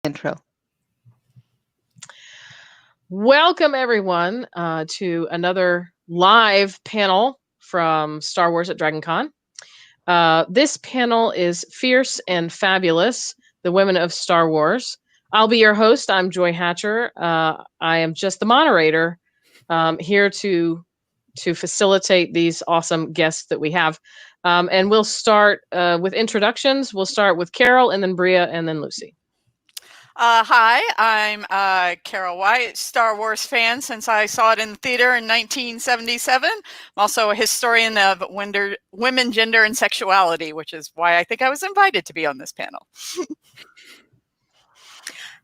Intro. Welcome, everyone, to another live panel from Star Wars at DragonCon. This panel is Fierce and Fabulous, the Women of Star Wars. I'll be your host. I'm Joy Hatcher. I am just the moderator here to facilitate these awesome guests that we have. And we'll start with introductions. We'll start with Carol, and then Bria, and then Lucy. Hi, I'm Carol White, Star Wars fan since I saw it in the theater in 1977. I'm also a historian of women, gender, and sexuality, which is why I think I was invited to be on this panel.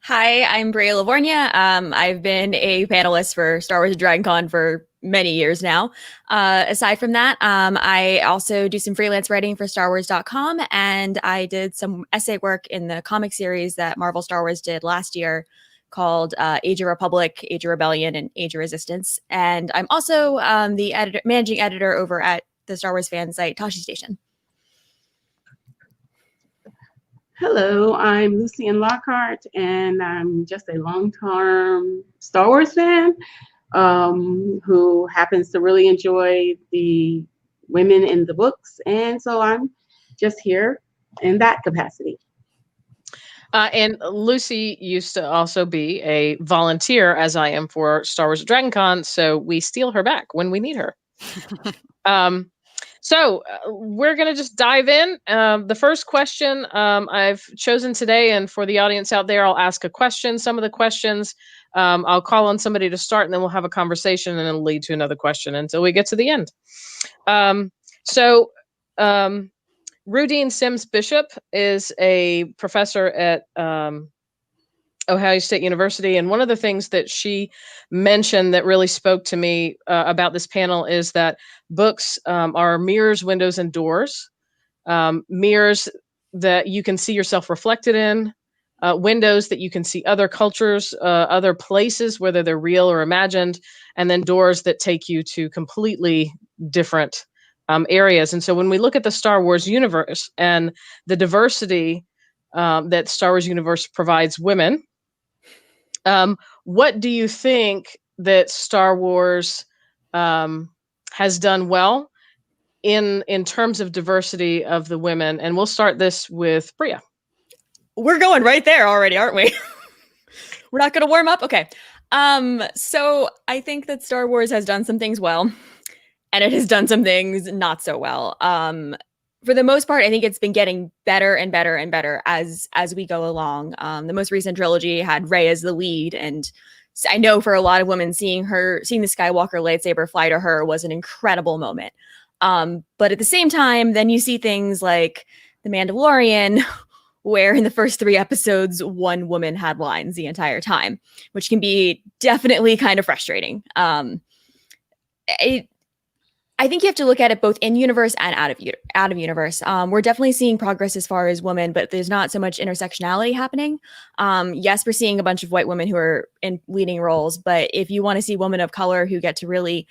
Hi, I'm Bria Livornia. I've been a panelist for Star Wars at DragonCon for many years now. Aside from that, I also do some freelance writing for StarWars.com, and I did some essay work in the comic series that Marvel Star Wars did last year called Age of Republic, Age of Rebellion, and Age of Resistance. And I'm also the managing editor over at the Star Wars fan site Tashi Station. Hello, I'm Lucian Lockhart, and I'm just a long-term Star Wars fan who happens to really enjoy the women in the books, and so I'm just here in that capacity. And Lucy used to also be a volunteer, as I am, for Star Wars at DragonCon, so we steal her back when we need her. So we're going to just dive in. The first question I've chosen today, and for the audience out there, I'll ask a question. Some of the questions, I'll call on somebody to start, and then we'll have a conversation, and it'll lead to another question until we get to the end. Rudine Sims Bishop is a professor at Ohio State University. And one of the things that she mentioned that really spoke to me about this panel is that books are mirrors, windows, and doors. Mirrors that you can see yourself reflected in, windows that you can see other cultures, other places, whether they're real or imagined, and then doors that take you to completely different areas. And so when we look at the Star Wars universe and the diversity that Star Wars universe provides women, what do you think that Star Wars has done well in terms of diversity of the women? And we'll start this with Bria. We're going right there already, aren't we? We're not going to warm up? Okay. So I think that Star Wars has done some things well, and it has done some things not so well. For the most part, I think it's been getting better and better and better as we go along. The most recent trilogy had Rey as the lead, and I know for a lot of women, seeing the Skywalker lightsaber fly to her was an incredible moment. But at the same time, then you see things like The Mandalorian, where in the first 3 episodes, one woman had lines the entire time, which can be definitely kind of frustrating. I think you have to look at it both in universe and out of universe. We're definitely seeing progress as far as women, but there's not so much intersectionality happening. Yes, we're seeing a bunch of white women who are in leading roles, but if you want to see women of color who get to really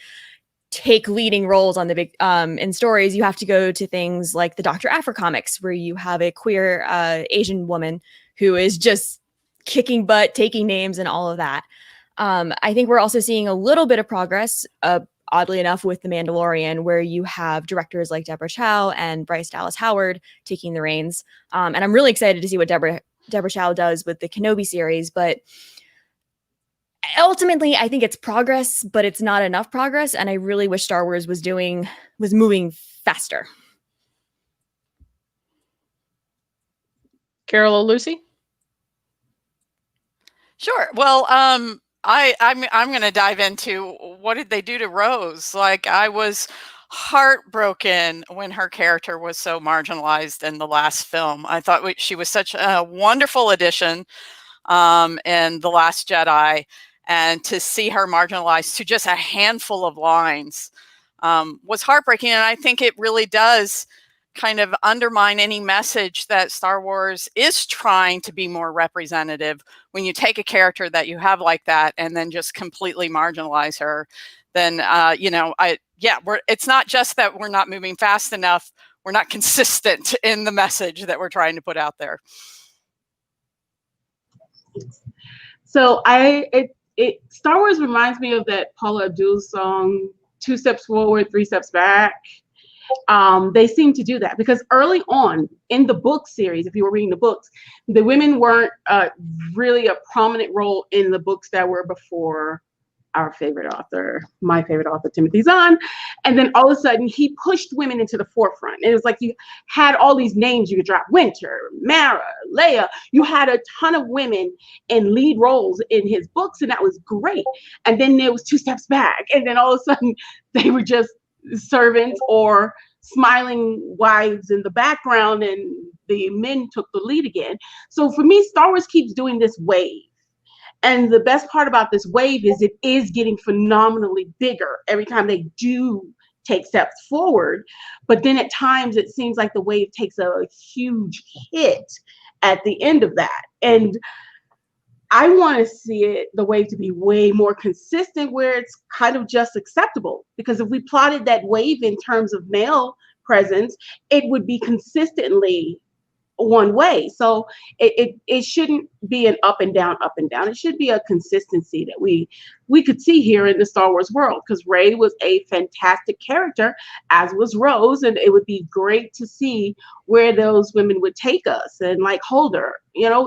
take leading roles on the big in stories, you have to go to things like the Dr. Aphra comics, where you have a queer Asian woman who is just kicking butt, taking names, and all of that. I think we're also seeing a little bit of progress, oddly enough, with The Mandalorian, where you have directors like Deborah Chow and Bryce Dallas Howard taking the reins. And I'm really excited to see what Deborah Chow does with the Kenobi series. But ultimately, I think it's progress, but it's not enough progress. And I really wish Star Wars was moving faster. Carol or Lucy? Sure. Well, I'm going to dive into what did they do to Rose? Like, I was heartbroken when her character was so marginalized in the last film. I thought she was such a wonderful addition in The Last Jedi, and to see her marginalized to just a handful of lines was heartbreaking. And I think it really does kind of undermine any message that Star Wars is trying to be more representative. When you take a character that you have like that and then just completely marginalize her, then it's not just that we're not moving fast enough, we're not consistent in the message that we're trying to put out there. So Star Wars reminds me of that Paula Abdul song, 2 steps forward, 3 steps back. They seem to do that because early on in the book series, if you were reading the books, the women weren't really a prominent role in the books that were before our favorite author, my favorite author, Timothy Zahn. And then all of a sudden he pushed women into the forefront. And it was like you had all these names you could drop: Winter, Mara, Leia. You had a ton of women in lead roles in his books, and that was great. And then there was 2 steps back. And then all of a sudden they were just servants or smiling wives in the background, and the men took the lead again. So for me, Star Wars keeps doing this wave. And the best part about this wave is it is getting phenomenally bigger every time they do take steps forward. But then at times it seems like the wave takes a huge hit at the end of that. And I want to see the wave to be way more consistent, where it's kind of just acceptable. Because if we plotted that wave in terms of male presence, it would be consistently one way. So it shouldn't be an up and down, up and down. It should be a consistency that we could see here in the Star Wars world, because Rey was a fantastic character, as was Rose, and it would be great to see where those women would take us. And like Holdo,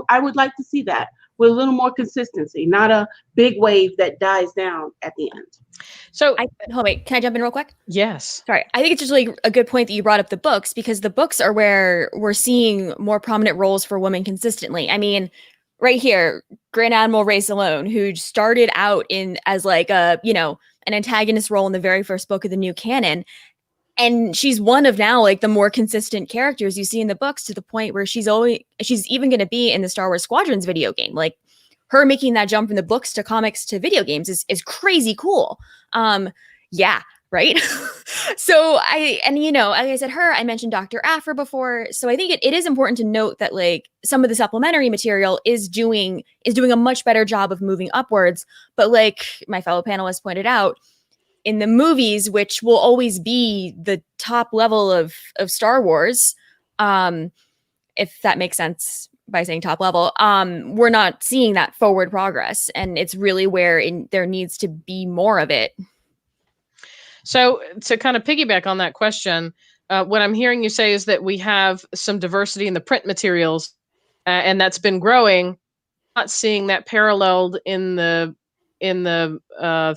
I would like to see that with a little more consistency, not a big wave that dies down at the end. So, wait, can I jump in real quick? Yes. Sorry. I think it's just really a good point that you brought up the books, because the books are where we're seeing more prominent roles for women consistently. I mean, right here, Grand Admiral Rey Salone, who started out as like an antagonist role in the very first book of the new canon. And she's one of now like the more consistent characters you see in the books, to the point where she's even going to be in the Star Wars Squadrons video game. Like, her making that jump from the books to comics to video games is crazy cool. Yeah, right. So like I said, I mentioned Dr. Aphra before. So I think it is important to note that like some of the supplementary material is doing a much better job of moving upwards. But like my fellow panelists pointed out, in the movies, which will always be the top level of Star Wars, if that makes sense by saying top level, we're not seeing that forward progress. And it's really where there needs to be more of it. So to kind of piggyback on that question, what I'm hearing you say is that we have some diversity in the print materials, and that's been growing. Not seeing that paralleled in the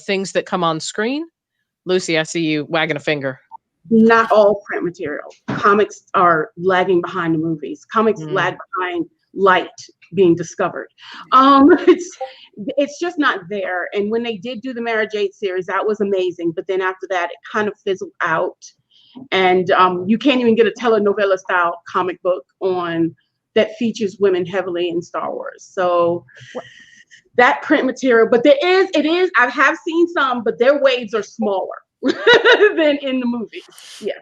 things that come on screen. Lucy, I see you wagging a finger. Not all print material. Comics are lagging behind the movies. Comics lag behind light being discovered. It's just not there. And when they did do the Mara Jade series, that was amazing. But then after that, it kind of fizzled out. And you can't even get a telenovela style comic book on that features women heavily in Star Wars. So that print material, but I have seen some, but their waves are smaller than in the movies.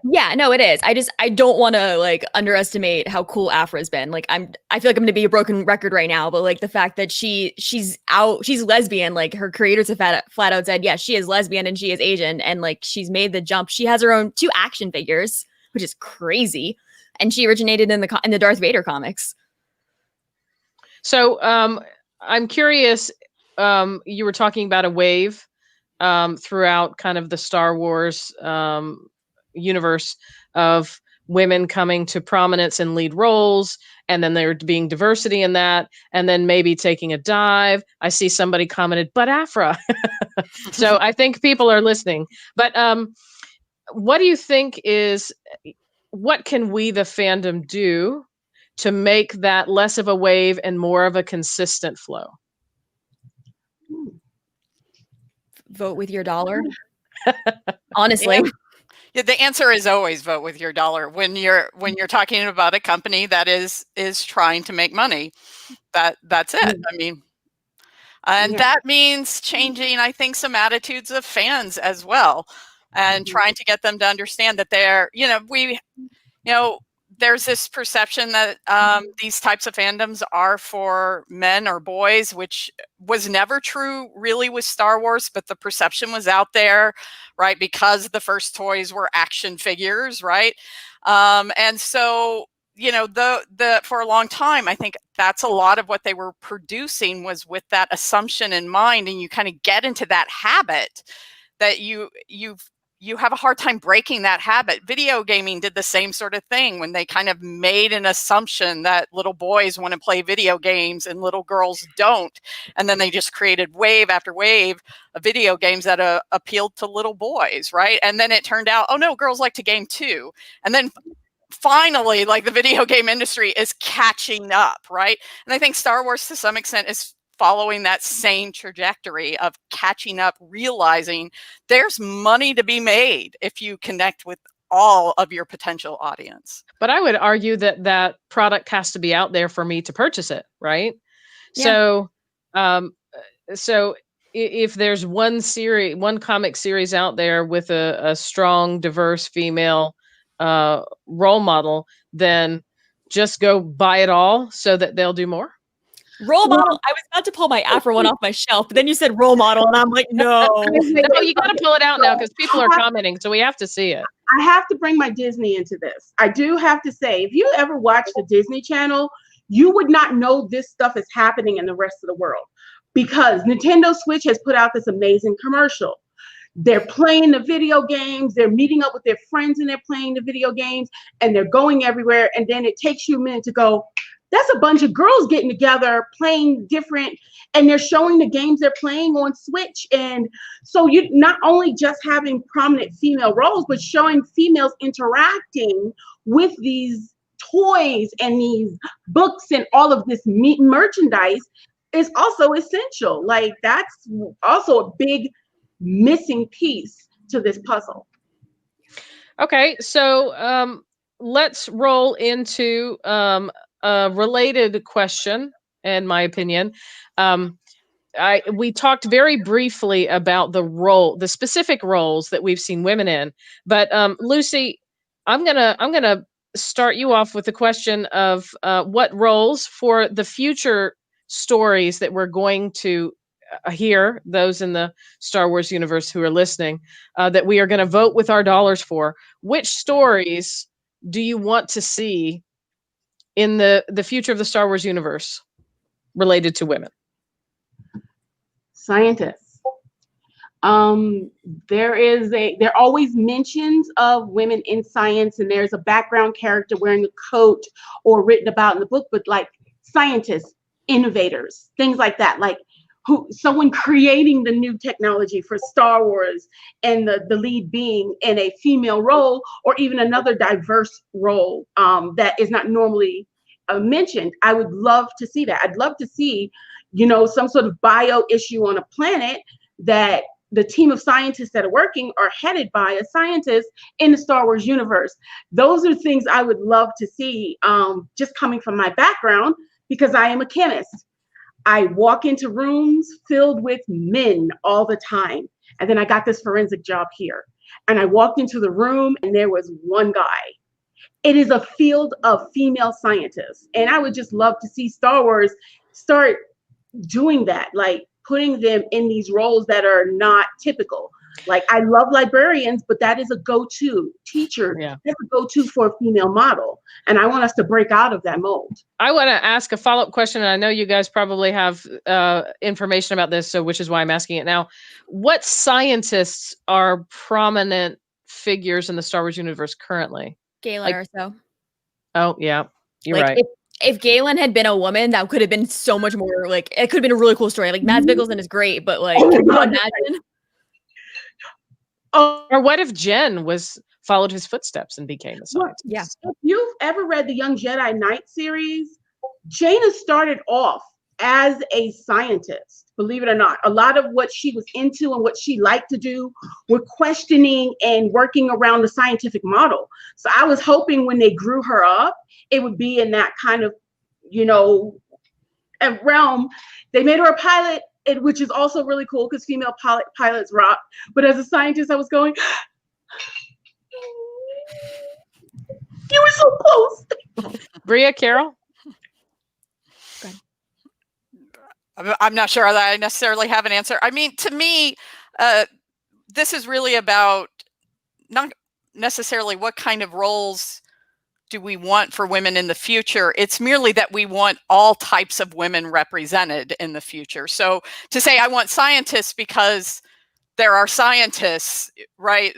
Yeah, no, it is. I don't want to like underestimate how cool Aphra's been. Like I feel like I'm gonna be a broken record right now, but like the fact that she's lesbian, like her creators have flat out said, yes, she is lesbian and she is Asian, and like she's made the jump. She has her own 2 action figures, which is crazy, and she originated in the Darth Vader comics. So I'm curious. You were talking about a wave throughout kind of the Star Wars universe of women coming to prominence in lead roles, and then there being diversity in that, and then maybe taking a dive. I see somebody commented, but Aphra. So I think people are listening. But what do you think what can we, the fandom, do to make that less of a wave and more of a consistent flow? Vote with your dollar. Honestly. Yeah, the answer is always vote with your dollar when you're talking about a company that is trying to make money. That's it. I mean, and that means changing, I think, some attitudes of fans as well, and trying to get them to understand that there's this perception that these types of fandoms are for men or boys, which was never true really with Star Wars, but the perception was out there, right? Because the first toys were action figures, right? And so, for a long time, I think that's a lot of what they were producing was with that assumption in mind, and you kind of get into that habit that you have a hard time breaking that habit. Video gaming did the same sort of thing when they kind of made an assumption that little boys want to play video games and little girls don't. And then they just created wave after wave of video games that appealed to little boys, right? And then it turned out, oh no, girls like to game too. And then finally, like, the video game industry is catching up, right? And I think Star Wars to some extent is following that same trajectory of catching up, realizing there's money to be made if you connect with all of your potential audience. But I would argue that that product has to be out there for me to purchase it, right? Yeah. So if there's one comic series out there with a strong, diverse female role model, then just go buy it all so that they'll do more. Role model. I was about to pull my Afro one off my shelf, but then you said role model, and I'm like, no. No, you got to pull it out now because people are commenting, so we have to see it. I have to bring my Disney into this. I do have to say, if you ever watch the Disney Channel, you would not know this stuff is happening in the rest of the world, because Nintendo Switch has put out this amazing commercial. They're playing the video games, they're meeting up with their friends and they're playing the video games, and they're going everywhere. And then it takes you a minute to go, that's a bunch of girls getting together playing different, and they're showing the games they're playing on Switch. And so you not only just having prominent female roles, but showing females interacting with these toys and these books and all of this merchandise is also essential. Like, that's also a big missing piece to this puzzle. Okay, so let's roll into a related question, in my opinion. We talked very briefly about the specific roles that we've seen women in, but Lucy, I'm gonna start you off with the question of what roles for the future stories that we're going to hear, those in the Star Wars universe who are listening, that we are going to vote with our dollars for. Which stories do you want to see in the future of the Star Wars universe related to women? Scientists. There are always mentions of women in science, and there's a background character wearing a coat or written about in the book, but like scientists, innovators, things like that, like someone creating the new technology for Star Wars, and the lead being in a female role, or even another diverse role that is not normally mentioned. I would love to see that. I'd love to see, some sort of bio issue on a planet that the team of scientists that are working are headed by a scientist in the Star Wars universe. Those are things I would love to see, just coming from my background, because I am a chemist. I walk into rooms filled with men all the time. And then I got this forensic job here. And I walked into the room and there was one guy. It is a field of female scientists. And I would just love to see Star Wars start doing that, like putting them in these roles that are not typical. Like, I love librarians, but that is a go-to teacher. Yeah. That's a go-to for a female model. And I want us to break out of that mold. I want to ask a follow-up question, and I know you guys probably have information about this, so which is why I'm asking it now. What scientists are prominent figures in the Star Wars universe currently? Galen or so. Oh, yeah. You're right. If Galen had been a woman, that could have been so much more, like, it could have been a really cool story. Like, Mads Mikkelsen is great, but like, can you imagine? Or what if Jen followed his footsteps and became a scientist? Yeah. If you've ever read the Young Jedi Knight series, Jaina started off as a scientist, believe it or not. A lot of what she was into and what she liked to do were questioning and working around the scientific model. So I was hoping when they grew her up, it would be in that kind of, realm. They made her a pilot, which is also really cool because female pilots rock. But as a scientist, I was going, you were so close. Bria, Carol? I'm not sure that I necessarily have an answer. I mean, to me, this is really about not necessarily what kind of roles do we want for women in the future? It's merely that we want all types of women represented in the future. So to say I want scientists because there are scientists, right?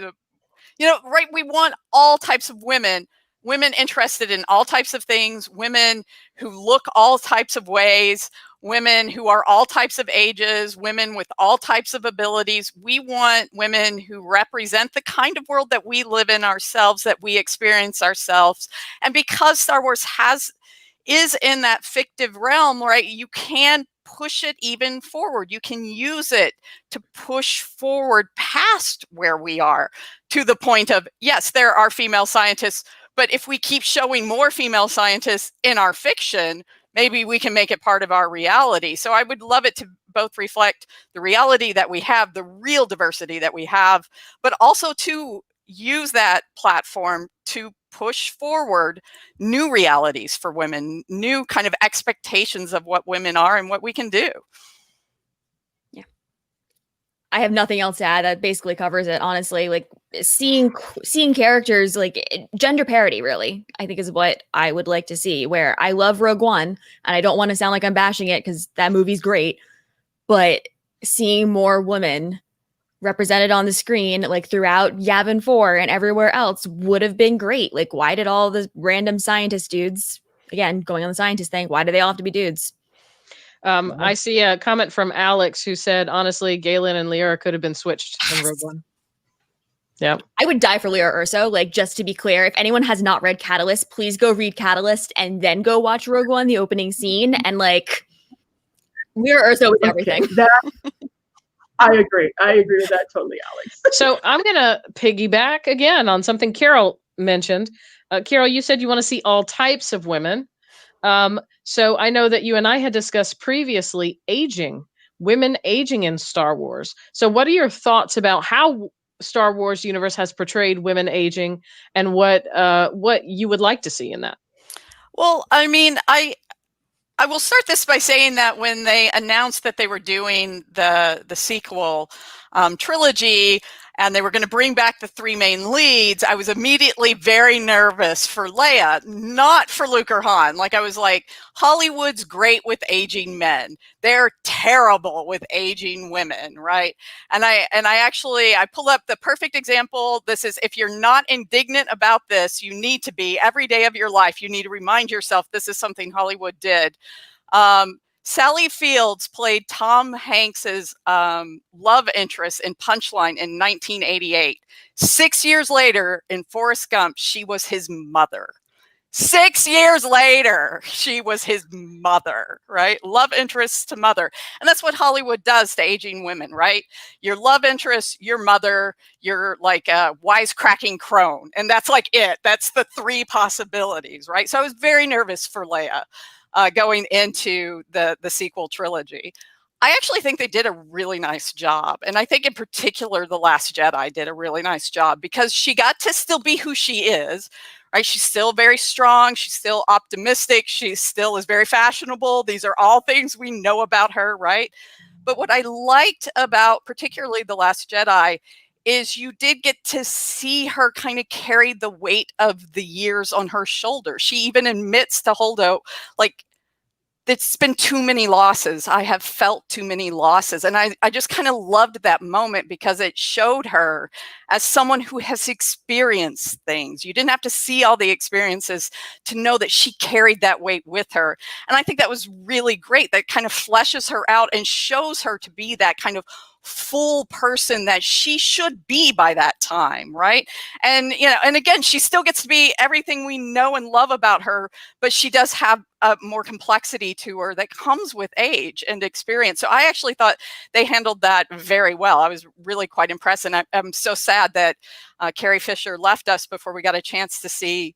Right, we want all types of women interested in all types of things, women who look all types of ways, women who are all types of ages, women with all types of abilities. We want women who represent the kind of world that we live in ourselves, that we experience ourselves. And because Star Wars is in that fictive realm, right, you can push it even forward. You can use it to push forward past where we are, to the point of, yes, there are female scientists, but if we keep showing more female scientists in our fiction, maybe we can make it part of our reality. So I would love it to both reflect the reality that we have, the real diversity that we have, but also to use that platform to push forward new realities for women, new kind of expectations of what women are and what we can do. Yeah. I have nothing else to add. That basically covers it, honestly. Like seeing characters, like gender parity, really, I think is what I would like to see. Where I love Rogue One, and I don't want to sound like I'm bashing it because that movie's great, but seeing more women represented on the screen, like throughout Yavin 4 and everywhere else, would have been great. Like, why did all the random scientist dudes, again, going on the scientist thing, why do they all have to be dudes? I see a comment from Alex who said, honestly, Galen and Lyra could have been switched in Rogue One. Yeah. I would die for Lyra Urso. Like, just to be clear, if anyone has not read Catalyst, please go read Catalyst and then go watch Rogue One, the opening scene. And like, Lyra Urso is everything. I agree with that totally, Alex. So I'm going to piggyback again on something Carol mentioned. Carol, you said you want to see all types of women. So I know that you and I had discussed previously women aging in Star Wars. So what are your thoughts about how Star Wars universe has portrayed women aging, and what you would like to see in that? Well, I mean, I will start this by saying that when they announced that they were doing the sequel trilogy and they were going to bring back the three main leads, I was immediately very nervous for Leia, not for Luke or Han. Like, I was like, Hollywood's great with aging men. They're terrible with aging women, right? And I pulled up the perfect example. This is, if you're not indignant about this, you need to be every day of your life. You need to remind yourself this is something Hollywood did. Sally Fields played Tom Hanks's love interest in Punchline in 1988. 6 years later, in Forrest Gump, she was his mother. 6 years later, she was his mother, right? Love interest to mother. And that's what Hollywood does to aging women, right? Your love interest, your mother, you're like a wisecracking crone. And that's like it. That's the three possibilities, right? So I was very nervous for Leia. Going into the sequel trilogy. I actually think they did a really nice job. And I think in particular, The Last Jedi did a really nice job because she got to still be who she is, right? She's still very strong. She's still optimistic. She still is very fashionable. These are all things we know about her, right? But what I liked about particularly The Last Jedi is you did get to see her kind of carry the weight of the years on her shoulders. She even admits to Holdo, like, it's been too many losses. I have felt too many losses. And I just kind of loved that moment because it showed her as someone who has experienced things. You didn't have to see all the experiences to know that she carried that weight with her. And I think that was really great. That kind of fleshes her out and shows her to be that kind of full person that she should be by that time, right? And and again, she still gets to be everything we know and love about her, but she does have more complexity to her that comes with age and experience. So I actually thought they handled that very well. I was really quite impressed, and I'm so sad that Carrie Fisher left us before we got a chance to see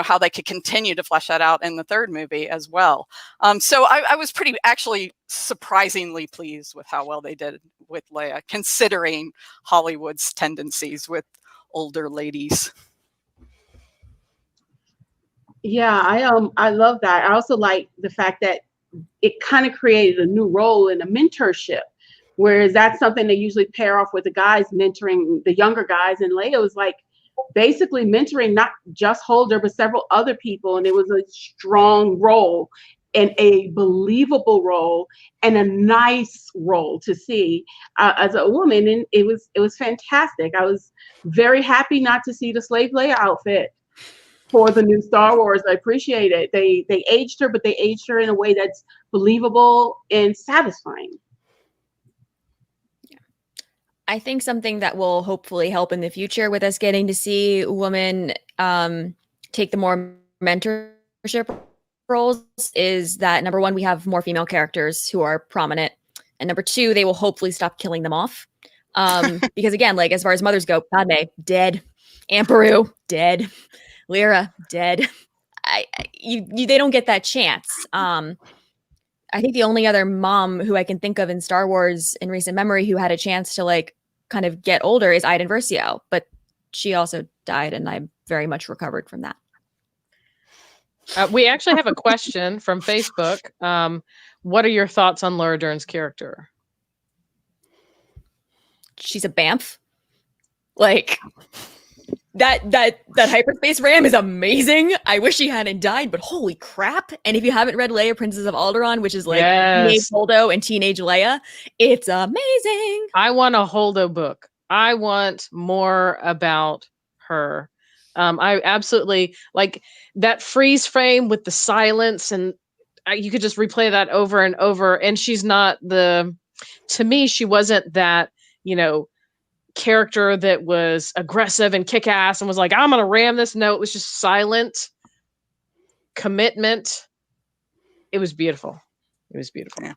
how they could continue to flesh that out in the third movie as well. So I was actually surprisingly pleased with how well they did with Leia, considering Hollywood's tendencies with older ladies. Yeah, I love that. I also like the fact that it kind of created a new role in a mentorship, whereas that's something they usually pair off with the guys mentoring the younger guys. And Leia was like basically mentoring not just Holder, but several other people. And it was a strong role and a believable role and a nice role to see as a woman. And it was fantastic. I was very happy not to see the slave Leia outfit for the new Star Wars. I appreciate it. They aged her, but they aged her in a way that's believable and satisfying. I think something that will hopefully help in the future with us getting to see women take the more mentorship roles is that, number one, we have more female characters who are prominent, and number two, they will hopefully stop killing them off. Because again, like as far as mothers go, Padmé dead, Aunt Beru dead, Lyra dead. They don't get that chance. I think the only other mom who I can think of in Star Wars in recent memory who had a chance to like kind of get older is Iden Versio, but she also died, and I very much recovered from that. We actually have a question from Facebook. What are your thoughts on Laura Dern's character? She's a bamf. Like that hyperspace ram is amazing. I wish she hadn't died, but holy crap. And if you haven't read Leia, Princess of Alderaan, which is like teenage Holdo and teenage Leia, it's amazing. I want a Holdo book. I want more about her. I absolutely like that freeze frame with the silence, and you could just replay that over and over. And she's not to me, she wasn't that, character that was aggressive and kick ass and was like, I'm going to ram this. No, it was just silent commitment. It was beautiful. It was beautiful. Yeah.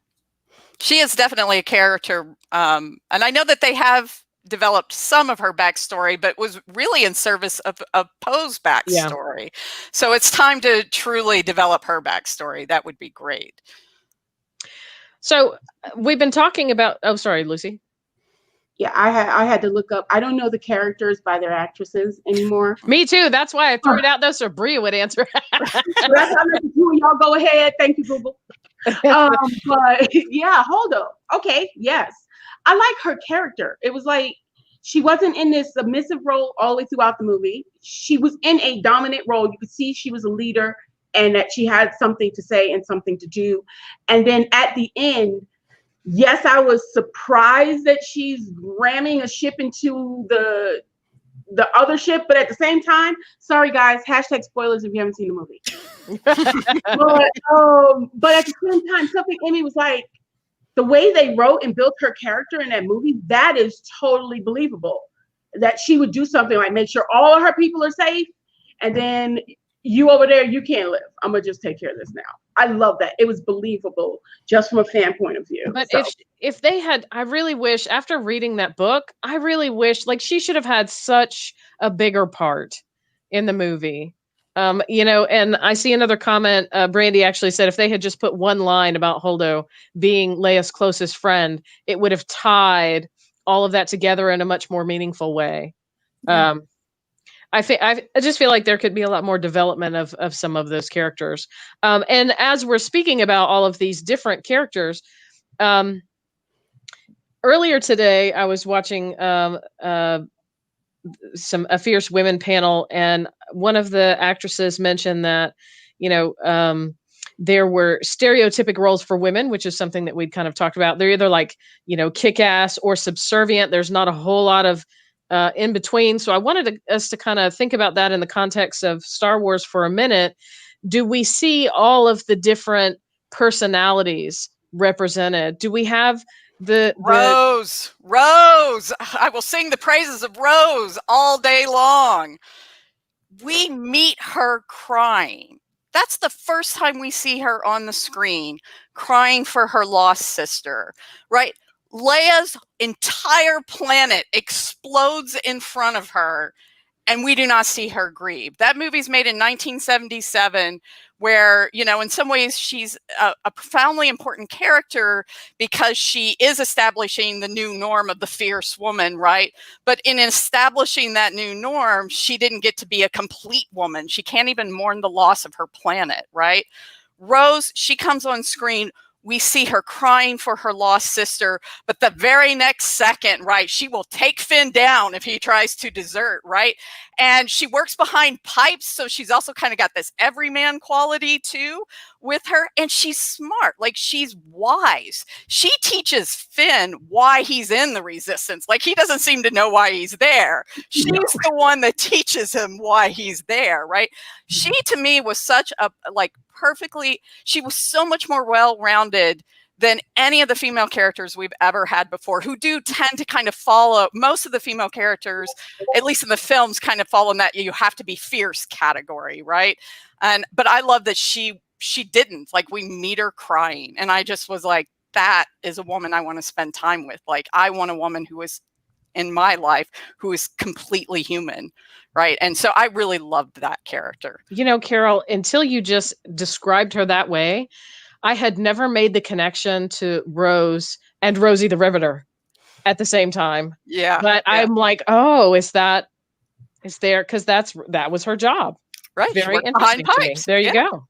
She is definitely a character. And I know that they have developed some of her backstory, but was really in service of Poe's backstory. Yeah. So it's time to truly develop her backstory. That would be great. So we've been talking about, oh, sorry, Lucy. Yeah, I had to look up. I don't know the characters by their actresses anymore. Me too. That's why I threw it out there so Bria would answer. That's how y'all go ahead. Thank you, Google. But yeah, Holdo. Okay, yes. I like her character. It was like she wasn't in this submissive role all the way throughout the movie. She was in a dominant role. You could see she was a leader and that she had something to say and something to do. And then at the end, yes, I was surprised that she's ramming a ship into the other ship, but at the same time, sorry guys, hashtag spoilers if you haven't seen the movie. But at the same time, something in me was like, the way they wrote and built her character in that movie, that is totally believable. That she would do something like make sure all of her people are safe, and then you over there, you can't live. I'm gonna just take care of this now. I love that. It was believable just from a fan point of view. But if they had, I really wish, after reading that book, I really wish like she should have had such a bigger part in the movie. And I see another comment. Brandy actually said if they had just put one line about Holdo being Leia's closest friend, it would have tied all of that together in a much more meaningful way. Yeah. I just feel like there could be a lot more development of some of those characters. And as we're speaking about all of these different characters, earlier today I was watching a Fierce Women panel, and one of the actresses mentioned that, there were stereotypic roles for women, which is something that we'd kind of talked about. They're either like, kick-ass or subservient. There's not a whole lot of in between. So I wanted us to kind of think about that in the context of Star Wars for a minute. Do we see all of the different personalities represented? Do we have the Rose? I will sing the praises of Rose all day long. We meet her crying. That's the first time we see her on the screen crying for her lost sister, right? Leia's entire planet explodes in front of her, and we do not see her grieve. That movie's made in 1977, where, in some ways she's a profoundly important character because she is establishing the new norm of the fierce woman, right? But in establishing that new norm, she didn't get to be a complete woman. She can't even mourn the loss of her planet, right? Rose, she comes on screen we see her crying for her lost sister, but the very next second, right, she will take Finn down if he tries to desert, right? And she works behind pipes, so she's also kind of got this everyman quality too with her, and she's smart, like she's wise. She teaches Finn why he's in the resistance. Like he doesn't seem to know why he's there. She's the one that teaches him why he's there, right? She to me was such a she was so much more well-rounded than any of the female characters we've ever had before, who do tend to kind of follow, most of the female characters, at least in the films, kind of follow in that you have to be fierce category, right? But I love that she didn't. Like, we meet her crying, and I just was like, that is a woman I want to spend time with. Like, I want a woman who is in my life who is completely human, right? And so I really loved that character. You know, Carol, until you just described her that way, I had never made the connection to Rose and Rosie the Riveter at the same time. Yeah. But yeah. I'm like, oh, is there, because that was her job. Right. Very interesting to me. There you go.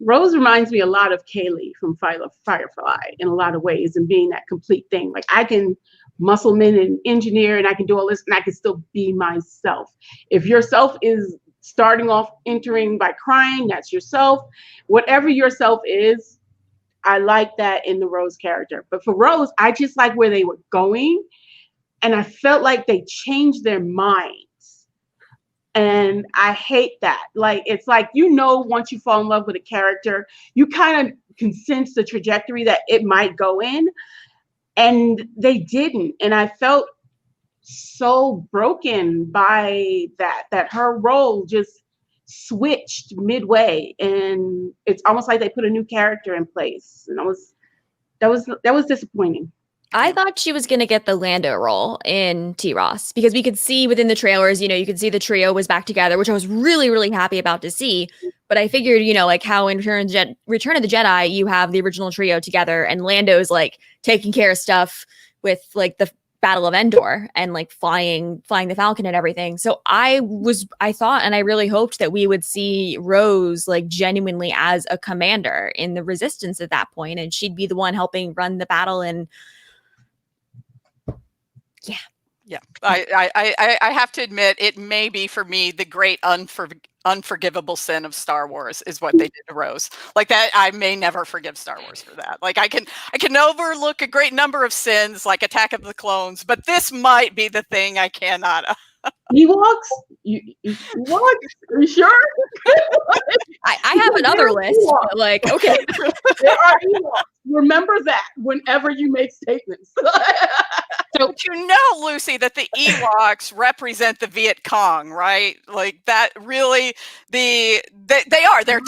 Rose reminds me a lot of Kaylee from Firefly in a lot of ways, and being that complete thing. Like, I can muscleman and engineer, and I can do all this, and I can still be myself. If yourself is starting off entering by crying, that's yourself. Whatever yourself is, I like that in the Rose character. But for Rose, I just like where they were going, and I felt like they changed their minds. And I hate that. Like, it's like, once you fall in love with a character, you kind of can sense the trajectory that it might go in. And they didn't. And I felt so broken by that her role just switched midway. And it's almost like they put a new character in place. And that was disappointing. I thought she was going to get the Lando role in T-Ross, because we could see within the trailers, you could see the trio was back together, which I was really, really happy about to see. But I figured, like how in Return of the Jedi, you have the original trio together, and Lando's like taking care of stuff with like the Battle of Endor and like flying the Falcon and everything. So I thought, and I really hoped that we would see Rose like genuinely as a commander in the Resistance at that point, and she'd be the one helping run the battle. And yeah. I have to admit, it may be for me the great unforgivable sin of Star Wars is what they did to Rose. Like that, I may never forgive Star Wars for that. Like I can overlook a great number of sins, like Attack of the Clones, but this might be the thing I cannot. Ewoks? What? Are you sure? I have another list, but like, okay. There are Ewoks. Remember that whenever you make statements. So Lucy, that the Ewoks represent the Viet Cong, right? Like that really, they're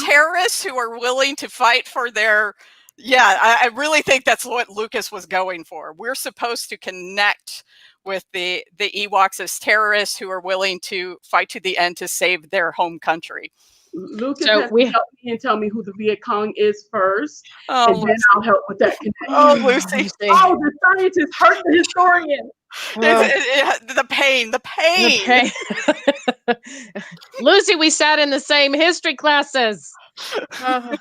terrorists who are willing to fight for their, I really think that's what Lucas was going for. We're supposed to connect with the Ewoks as terrorists who are willing to fight to the end to save their home country. Lucas has to help me and tell me who the Viet Cong is first, and Lucy. then I'll help with that connection. Oh, Lucy. Oh, the scientist hurt the historian. The pain. Lucy, we sat in the same history classes. Let's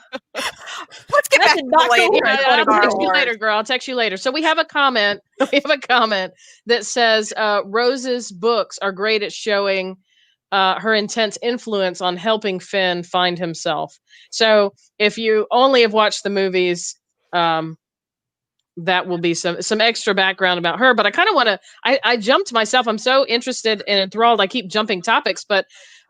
get back to I'll text you later, girl. I'll text you later. So we have a comment. That says Rose's books are great at showing her intense influence on helping Finn find himself. So if you only have watched the movies, that will be some extra background about her. But I kind of want to, I jumped myself. I'm so interested and enthralled. I keep jumping topics, but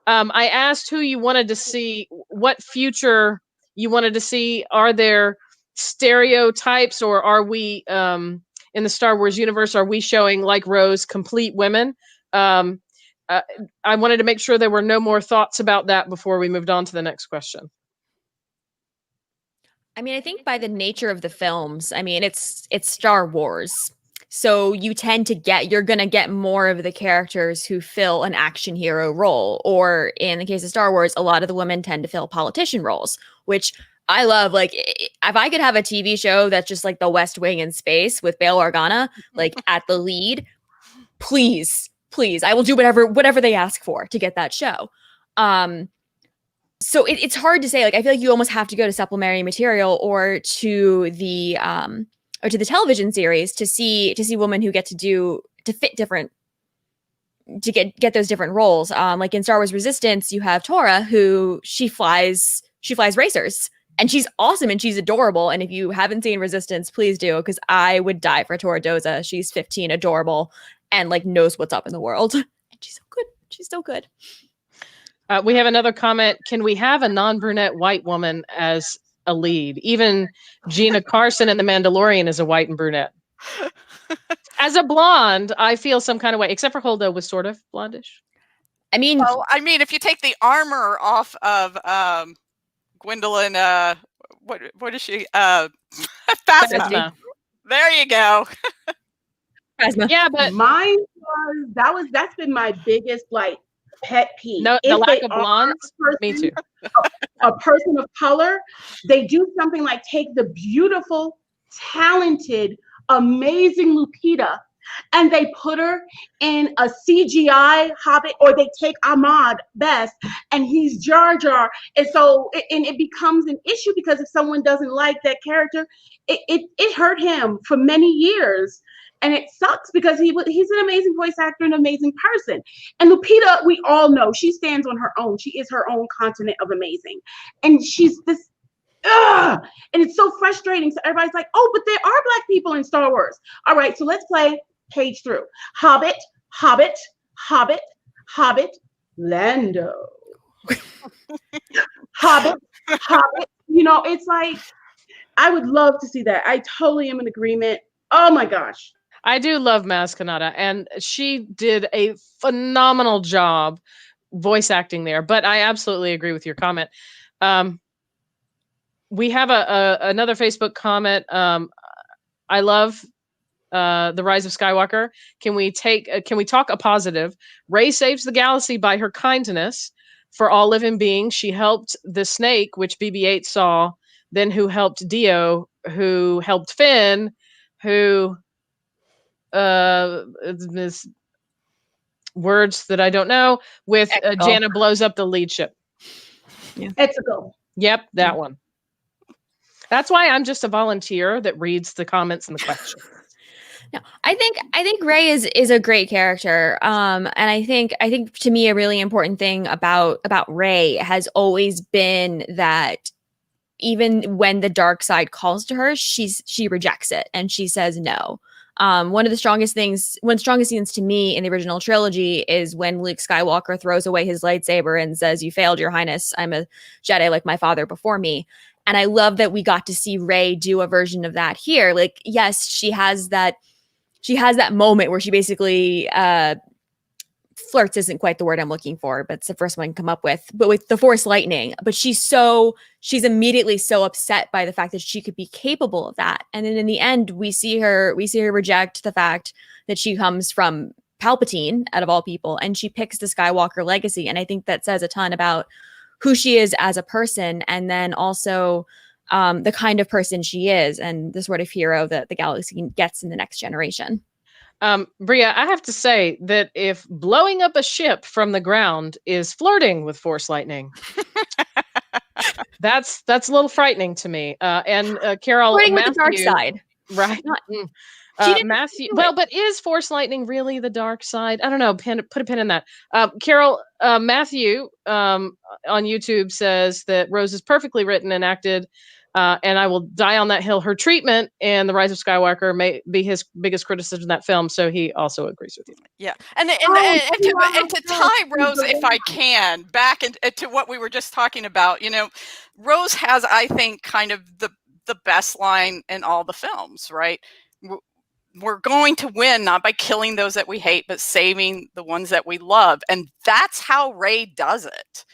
I asked who you wanted to see, what future you wanted to see. Are there stereotypes, or are we in the Star Wars universe, are we showing, like Rose, complete women? I wanted to make sure there were no more thoughts about that before we moved on to the next question. I mean, I think by the nature of the films, I mean, it's Star Wars. So you're going to get more of the characters who fill an action hero role. Or in the case of Star Wars, a lot of the women tend to fill politician roles, which I love. Like, if I could have a TV show that's just like The West Wing in space with Bail Organa, like at the lead, please, I will do whatever they ask for to get that show. so it's hard to say. Like, I feel like you almost have to go to supplementary material or to the television series to see women who get to fit different, to get those different roles. Like in Star Wars Resistance, you have Tora, who she flies racers, and she's awesome and she's adorable. And if you haven't seen Resistance, please do, because I would die for Tora Doza. She's 15, adorable, and like knows what's up in the world. And she's so good. She's so good. We have another comment. Can we have a non-brunette white woman as a lead? Even Gina Carson in The Mandalorian is a white and brunette. As a blonde, I feel some kind of way, except for Holdo was sort of blondish. I mean, well, I mean, if you take the armor off of Gwendolyn, what is she? Phasma. There you go. Phasma. Yeah, but mine that's been my biggest like pet peeve. No, the lack of blondes. Me too. A person of color, they do something like take the beautiful, talented, amazing Lupita, and they put her in a CGI Hobbit, or they take Ahmad Best and he's Jar Jar, and so it becomes an issue, because if someone doesn't like that character, it hurt him for many years. And it sucks, because he's an amazing voice actor, an amazing person. And Lupita, we all know, she stands on her own. She is her own continent of amazing. And she's this, and it's so frustrating. So everybody's like, oh, but there are Black people in Star Wars. All right, so let's play page through. Hobbit, Hobbit, Hobbit, Hobbit, Lando. Hobbit, Hobbit. You know, it's like, I would love to see that. I totally am in agreement. Oh my gosh. I do love Maz Kanata, and she did a phenomenal job voice acting there. But I absolutely agree with your comment. We have another Facebook comment. I love The Rise of Skywalker. Can we talk a positive? Rey saves the galaxy by her kindness for all living beings. She helped the snake, which BB-8 saw, then who helped Dio, who helped Finn, who this words that I don't know, with Jana blows up the lead ship. Yeah. Exegol. Yep, that one. That's why I'm just a volunteer that reads the comments and the questions. No, I think Rey is a great character. And I think to me a really important thing about Rey has always been that even when the dark side calls to her, she rejects it and she says no. One of the strongest scenes to me in the original trilogy is when Luke Skywalker throws away his lightsaber and says, "You failed, Your Highness. I'm a Jedi like my father before me." And I love that we got to see Rey do a version of that here. Like, yes, she has that moment where she basically flirts isn't quite the word I'm looking for, but it's the first one I can come up with. But with the Force lightning, but she's immediately so upset by the fact that she could be capable of that. And then in the end, we see her reject the fact that she comes from Palpatine, out of all people, and she picks the Skywalker legacy. And I think that says a ton about who she is as a person, and then also the kind of person she is, and the sort of hero that the galaxy gets in the next generation. Bria, I have to say that if blowing up a ship from the ground is flirting with Force lightning, that's a little frightening to me. And Carol, flirting with the dark side, right? Matthew. Well, but is Force lightning really the dark side? I don't know. Put a pin in that. Carol, Matthew on YouTube says that Rose is perfectly written and acted. And I will die on that hill. Her treatment in The Rise of Skywalker may be his biggest criticism of that film, so he also agrees with you. Yeah, and to tie Rose, if I can, back into what we were just talking about, you know, Rose has, I think, kind of the best line in all the films, right? We're going to win not by killing those that we hate, but saving the ones that we love. And that's how Rey does it,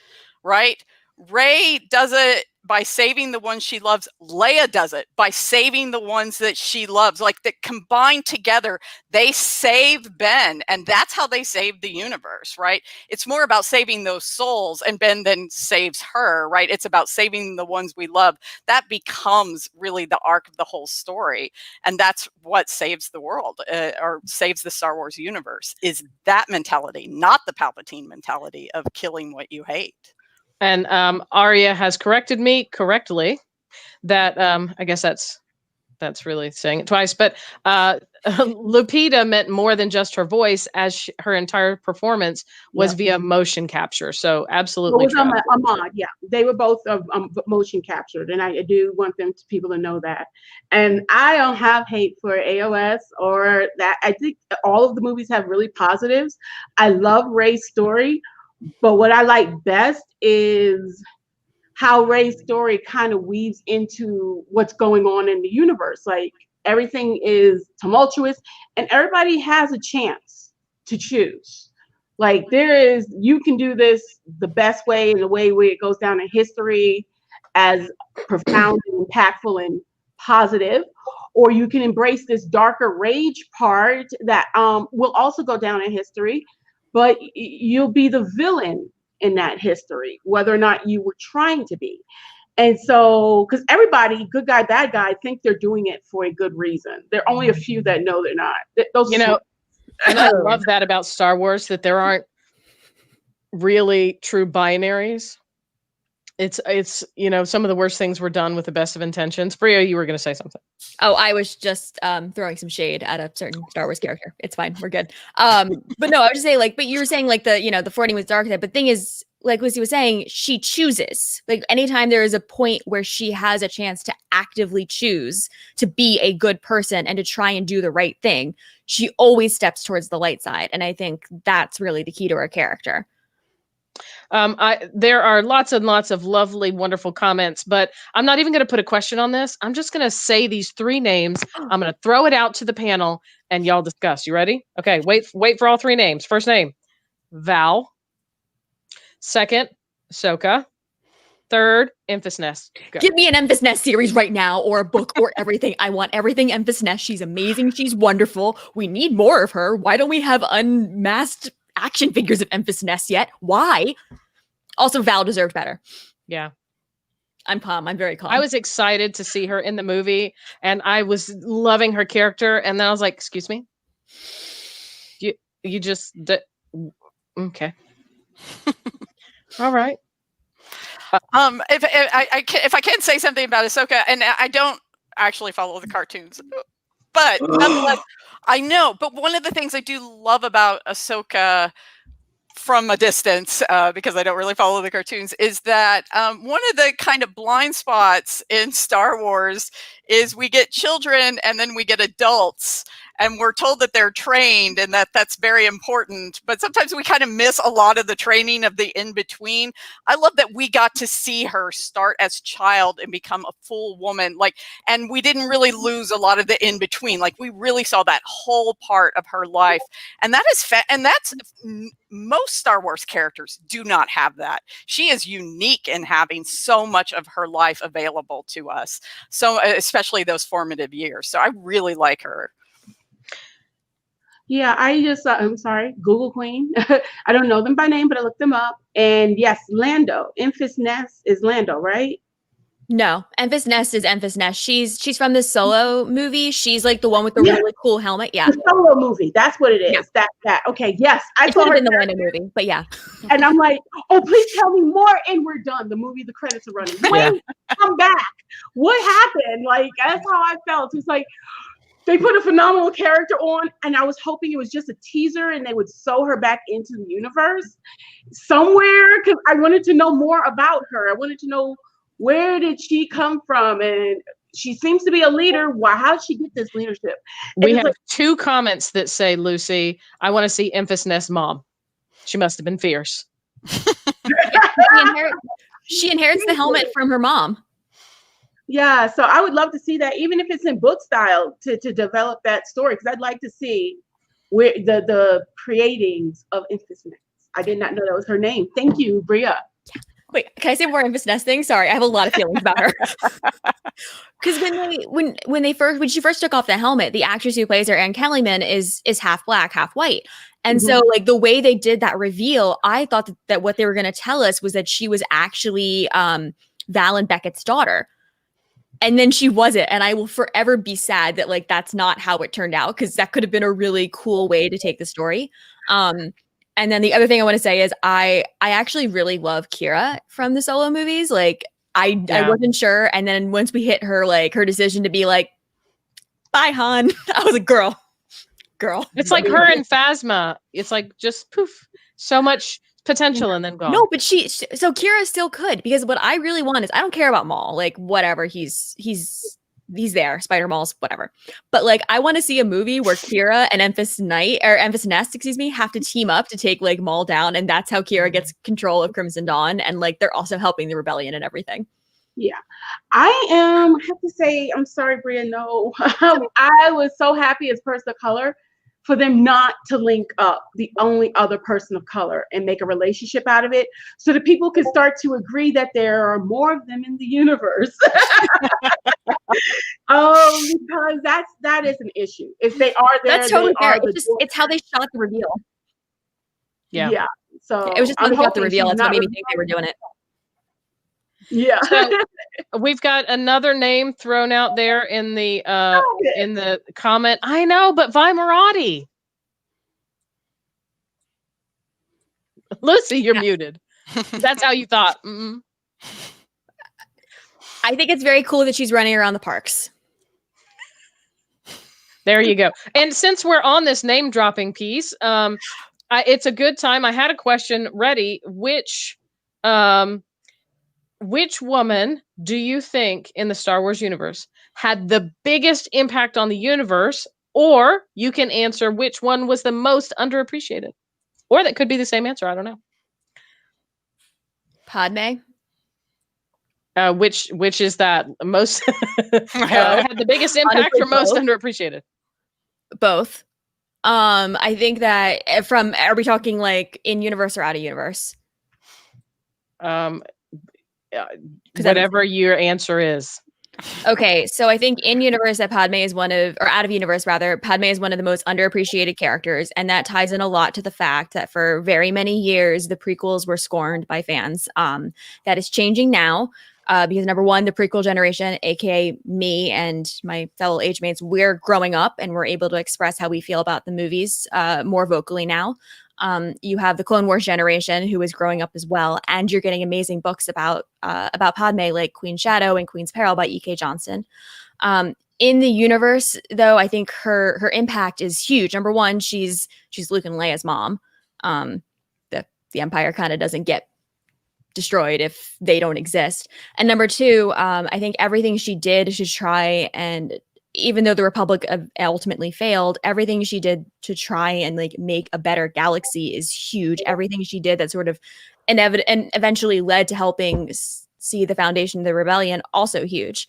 right? Rey does it by saving the ones she loves. Leia does it by saving the ones that she loves. Like, that combined together, they save Ben, and that's how they save the universe, right? It's more about saving those souls, and Ben then saves her, right? It's about saving the ones we love. That becomes really the arc of the whole story, and that's what saves the world, or saves the Star Wars universe, is that mentality, not the Palpatine mentality of killing what you hate. And Arya has corrected me correctly that I guess that's really saying it twice, but Lupita meant more than just her voice, as her entire performance was via motion capture. So It absolutely was true. a mod, yeah. They were both motion captured, and I do want people to know that. And I don't have hate for AOS or that. I think all of the movies have really positives. I love Rey's story, but what I like best is how Rey's story kind of weaves into what's going on in the universe. Like everything is tumultuous, and everybody has a chance to choose. Like you can do this the best way, in the way where it goes down in history as profound and impactful and positive, or you can embrace this darker rage part that will also go down in history, but you'll be the villain in that history, whether or not you were trying to be. And so, because everybody, good guy, bad guy, think they're doing it for a good reason. There are only a few that know they're not. Those, and I love that about Star Wars, that there aren't really true binaries. It's some of the worst things were done with the best of intentions. Bria, you were going to say something. Oh, I was just throwing some shade at a certain Star Wars character. It's fine, we're good. But no, I was just saying, but you were saying the flirting with dark side. But the thing is, like Lucy was saying, she chooses. Like anytime there is a point where she has a chance to actively choose to be a good person and to try and do the right thing, she always steps towards the light side. And I think that's really the key to her character. There are lots and lots of lovely, wonderful comments, but I'm not even going to put a question on this. I'm just going to say these 3 names. I'm going to throw it out to the panel and y'all discuss. You ready? Okay. Wait for all 3 names. First name, Val. Second, Ahsoka. Third, Enfys Nest. Go. Give me an Enfys Nest series right now, or a book, or everything. I want everything Enfys Nest. She's amazing. She's wonderful. We need more of her. Why don't we have unmasked action figures of Enfys Nest yet? Why? Also, Val deserved better. Yeah. I'm calm. I'm very calm. I was excited to see her in the movie, and I was loving her character. And then I was like, excuse me? You just... okay. All right. If I can say something about Ahsoka, and I don't actually follow the cartoons, but nonetheless, I know. But one of the things I do love about Ahsoka from a distance, because I don't really follow the cartoons, is that one of the kind of blind spots in Star Wars is we get children and then we get adults, and we're told that they're trained and that that's very important. But sometimes we kind of miss a lot of the training of the in-between. I love that we got to see her start as a child and become a full woman. And we didn't really lose a lot of the in-between. Like, we really saw that whole part of her life. And that is, that's most Star Wars characters do not have that. She is unique in having so much of her life available to us. So especially those formative years. So I really like her. Yeah, I'm sorry, Google Queen. I don't know them by name, but I looked them up. And yes, Lando. Enfys Nest is Lando, right? No, Enfys Nest is Enfys Nest. She's from the Solo movie. She's like the one with the really cool helmet. Yeah, the Solo movie. That's what it is. Yeah. That. Okay. Yes, I saw saw her her in the Lando movie, but yeah. And I'm like, oh, please tell me more. And we're done. The movie, the credits are running. When come back? What happened? Like, that's how I felt. It's like, they put a phenomenal character on, and I was hoping it was just a teaser and they would sew her back into the universe somewhere, because I wanted to know more about her. I wanted to know, where did she come from? And she seems to be a leader. Why? How did she get this leadership? We have 2 comments that say, Lucy, I want to see Enfys Nest's mom. She must have been fierce. She inherits the helmet from her mom. Yeah, so I would love to see that, even if it's in book style, to develop that story, because I'd like to see where the creatings of Enfys Nest. I did not know that was her name. Thank you, Bria. Wait, can I say more Enfys Nest things? Sorry, I have a lot of feelings about her. Because when she first took off the helmet, the actress who plays her, Anne Kellyman, is half black, half white. And so like the way they did that reveal, I thought that what they were going to tell us was that she was actually Val and Beckett's daughter. And then she wasn't. And I will forever be sad that like that's not how it turned out, because that could have been a really cool way to take the story. And then the other thing I want to say is I actually really love Kira from the Solo movies. Like I wasn't sure, and then once we hit her like her decision to be like, "Bye, Han," I was like, "Girl." It's like her and Phasma. It's like just poof, so much potential and then gone. No, but so Kira still could, because what I really want is I don't care about Maul, like whatever, he's there, Spider Maul's whatever. But like I want to see a movie where Kira and Enfys Nest, excuse me, have to team up to take like Maul down, and that's how Kira gets control of Crimson Dawn, and like they're also helping the rebellion and everything. Yeah, I have to say, I'm sorry, Bria, no. I was so happy as a person of color for them not to link up the only other person of color and make a relationship out of it, so that people can start to agree that there are more of them in the universe. Because that is an issue. If they are there, that's totally fair. It's how they shot the reveal. Yeah. So it was just how they shot the reveal. That's what made me think they were doing it. Yeah. So we've got another name thrown out there in the comment. I know, but Vi Moradi. Lucy, you're muted. That's how you thought. Mm-mm. I think it's very cool that she's running around the parks. There you go. And since we're on this name dropping piece, it's a good time. I had a question ready. Which woman do you think in the Star Wars universe had the biggest impact on the universe? Or you can answer which one was the most underappreciated. Or that could be the same answer. I don't know. Padmé. Which is that most had the biggest impact or most underappreciated? Both. I think that are we talking like in universe or out of universe? Whatever your answer is. Okay, so I think in universe that Padmé is or out of universe rather, Padmé is one of the most underappreciated characters, and that ties in a lot to the fact that for very many years the prequels were scorned by fans. That is changing now. Because number one, the prequel generation, aka me and my fellow age mates, we're growing up and we're able to express how we feel about the movies more vocally now. You have the Clone Wars generation who is growing up as well, and you're getting amazing books about Padmé, like Queen's Shadow and Queen's Peril by E.K. Johnston. In the universe, though, I think her impact is huge. Number one, she's Luke and Leia's mom. The Empire kind of doesn't get destroyed if they don't exist. And number two, I think everything she did to try, and even though the Republic ultimately failed, everything she did to try and like make a better galaxy is huge. Everything she did that sort of and eventually led to helping see the foundation of the rebellion, also huge.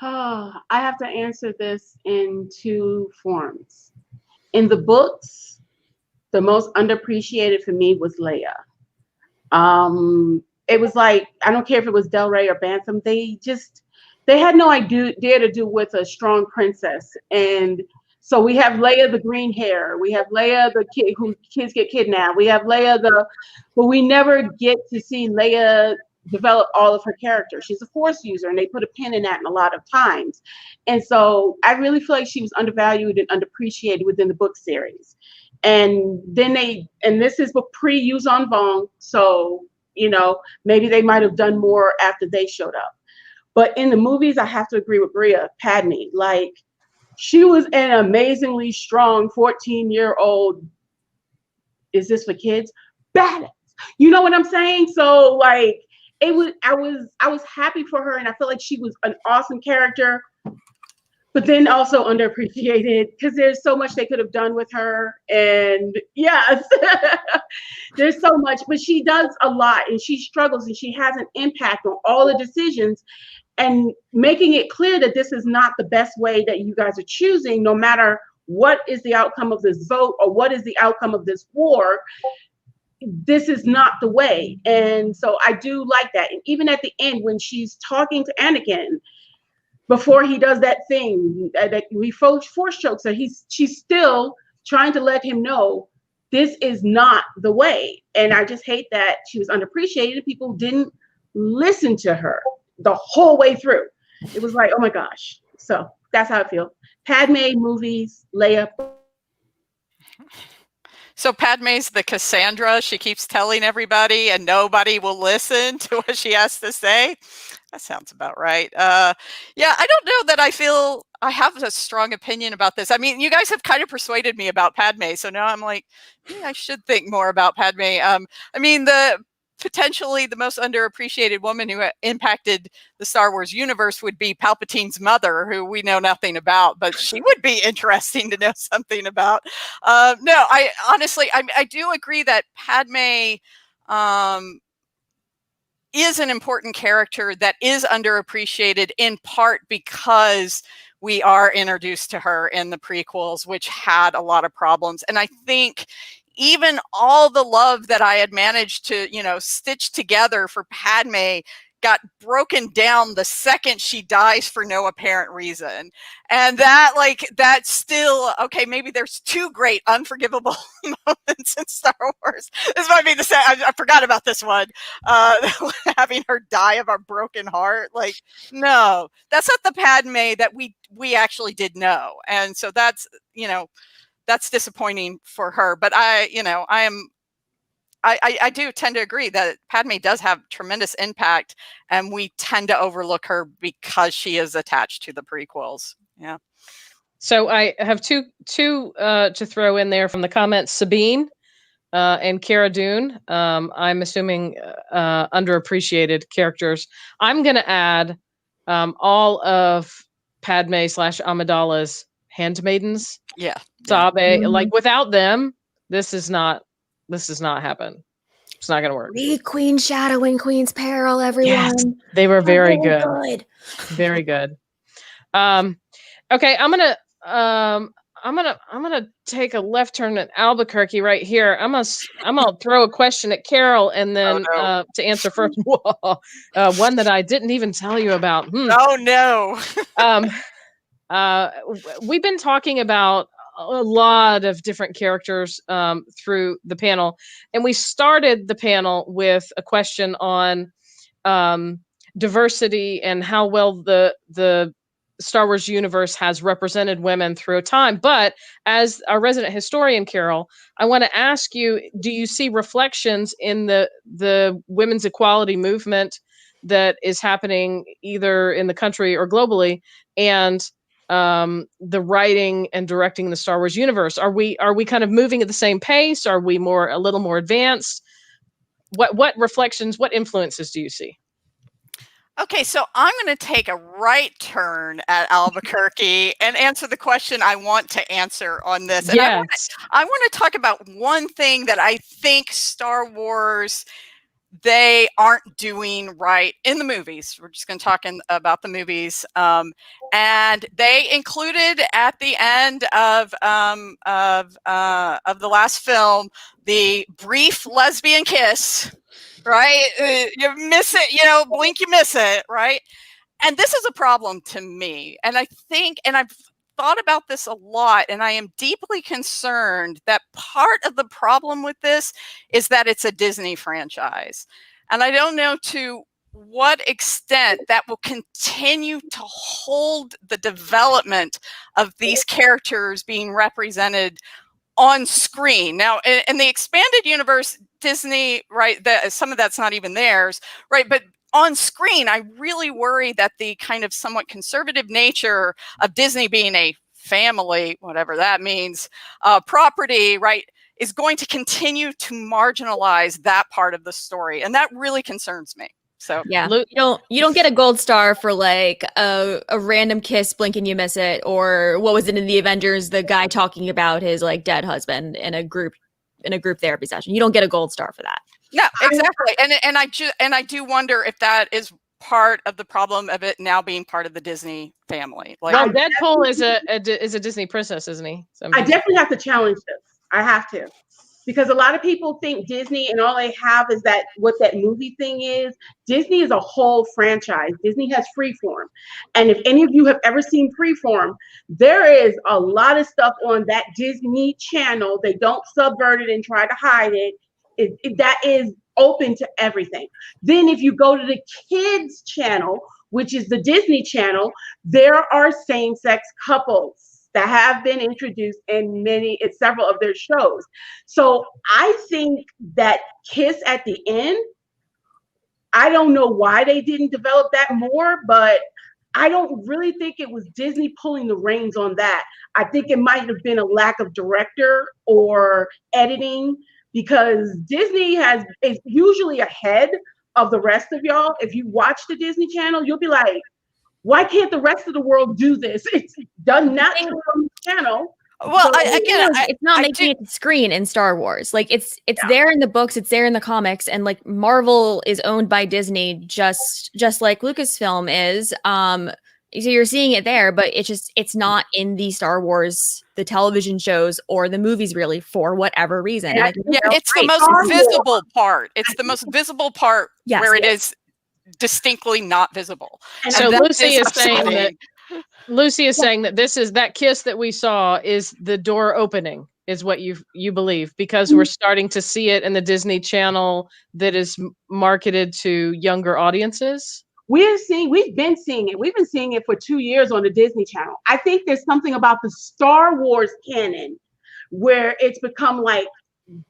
I have to answer this in two forms. In the books, the most underappreciated for me was Leia. It was like, I don't care if it was Del Rey or Bantam, they had no idea to do with a strong princess. And so we have Leia the green hair, we have Leia the kid who kids get kidnapped, we have Leia but we never get to see Leia develop all of her character. She's a Force user, and they put a pin in that in a lot of times. And so I really feel like she was undervalued and underappreciated within the book series. And then this is pre-Yuuzhan Vong, so maybe they might have done more after they showed up. But in the movies, I have to agree with Bria. Padmé, like, she was an amazingly strong 14-year-old. Is this for kids? Badass. You know what I'm saying? So like, I was happy for her, and I feel like she was an awesome character. But then also underappreciated because there's so much they could have done with her. And yes, there's so much, but she does a lot, and she struggles, and she has an impact on all the decisions, and making it clear that this is not the best way that you guys are choosing, no matter what is the outcome of this vote or what is the outcome of this war. This is not the way. And so I do like that. And even at the end, when she's talking to Anakin, before he does that thing that we force chokes her, she's still trying to let him know this is not the way. And I just hate that she was underappreciated. People didn't listen to her the whole way through. It was like, oh my gosh. So that's how I feel. Padmé, movies, Leia. So Padme's the Cassandra. She keeps telling everybody and nobody will listen to what she has to say. That sounds about right. Yeah, I don't know that I feel I have a strong opinion about this. I mean, you guys have kind of persuaded me about Padme, so now I'm like, maybe I should think more about Padme. I mean, potentially the most underappreciated woman who impacted the Star Wars universe would be Palpatine's mother, who we know nothing about, but she would be interesting to know something about. No, I honestly, I do agree that Padme is an important character that is underappreciated, in part because we are introduced to her in the prequels, which had a lot of problems. And I think even all the love that I had managed to, stitch together for Padme got broken down the second she dies for no apparent reason. And that's still, okay, maybe there's two great unforgivable moments in Star Wars. This might be the same. I forgot about this one. Having her die of a broken heart. Like, no, that's not the Padme that we actually did know. And so that's disappointing for her. But I do tend to agree that Padme does have tremendous impact, and we tend to overlook her because she is attached to the prequels. Yeah. So I have two to throw in there from the comments. Sabine and Cara Dune. I'm assuming underappreciated characters. I'm going to add all of Padme / Amidala's handmaidens. Yeah. Sabe, like without them, this is not happen. It's not gonna work. Read Queen's Shadow and Queen's Peril, everyone. Yes, they were very good. Good. Very good. Okay, I'm gonna take a left turn at Albuquerque right here. I'm gonna throw a question at Carol, and then to answer first, one that I didn't even tell you about. Oh no. We've been talking about a lot of different characters through the panel, and we started the panel with a question on diversity and how well the Star Wars universe has represented women through time. But as our resident historian, Carol, I want to ask you, do you see reflections in the women's equality movement that is happening either in the country or globally, and the writing and directing the Star Wars universe? Are we kind of moving at the same pace? Are we a little more advanced? What reflections, what influences do you see? Okay, so I'm going to take a right turn at Albuquerque and answer the question I want to answer on this. And yes. I want to talk about one thing that I think Star Wars, they aren't doing right in the movies. We're just going to talk about the movies. And they included at the end of the last film the brief lesbian kiss. Right? You miss it, blink, you miss it, right? And this is a problem to me. And I think, and I've thought about this a lot, and I am deeply concerned that part of the problem with this is that it's a Disney franchise. And I don't know to what extent that will continue to hold the development of these characters being represented on screen. Now, in the expanded universe, Disney, right, some of that's not even theirs, right? But on screen, I really worry that the kind of somewhat conservative nature of Disney being a family, whatever that means, property, right, is going to continue to marginalize that part of the story. And that really concerns me. So yeah, you don't get a gold star for like a random kiss, blink and you miss it, or what was it in the Avengers? The guy talking about his like dead husband in a group therapy session. You don't get a gold star for that. No, exactly. And I do wonder if that is part of the problem of it now being part of the Disney family. Like, well, Deadpool is a Disney princess, isn't he? So, I definitely have to challenge this. I have to. Because a lot of people think Disney and all they have is that what that movie thing is. Disney is a whole franchise. Disney has Freeform. And if any of you have ever seen Freeform, there is a lot of stuff on that Disney channel. They don't subvert it and try to hide it. That is open to everything. Then if you go to the kids channel, which is the Disney channel, there are same-sex couples. that have been introduced in several of their shows. So I think that kiss at the end, I don't know why they didn't develop that more, but I don't really think it was Disney pulling the reins on that. I think it might have been a lack of director or editing, because Disney is usually ahead of the rest of y'all. If you watch the Disney Channel, you'll be like, why can't the rest of the world do this? It's done naturally on the channel. Well, it's not making it to screen in Star Wars. Like it's there in the books, it's there in the comics, and like Marvel is owned by Disney, just like Lucasfilm is. So you're seeing it there, but it's not in the Star Wars, the television shows or the movies, really, for whatever reason. Yeah, it's the most visible part. It's the most visible part where it is distinctly not visible. And so Lucy is saying that. Lucy is saying that that kiss that we saw is the door opening, is what you believe, because we're starting to see it in the Disney Channel that is marketed to younger audiences. We've been seeing it. We've been seeing it for 2 years on the Disney Channel. I think there's something about the Star Wars canon where it's become like,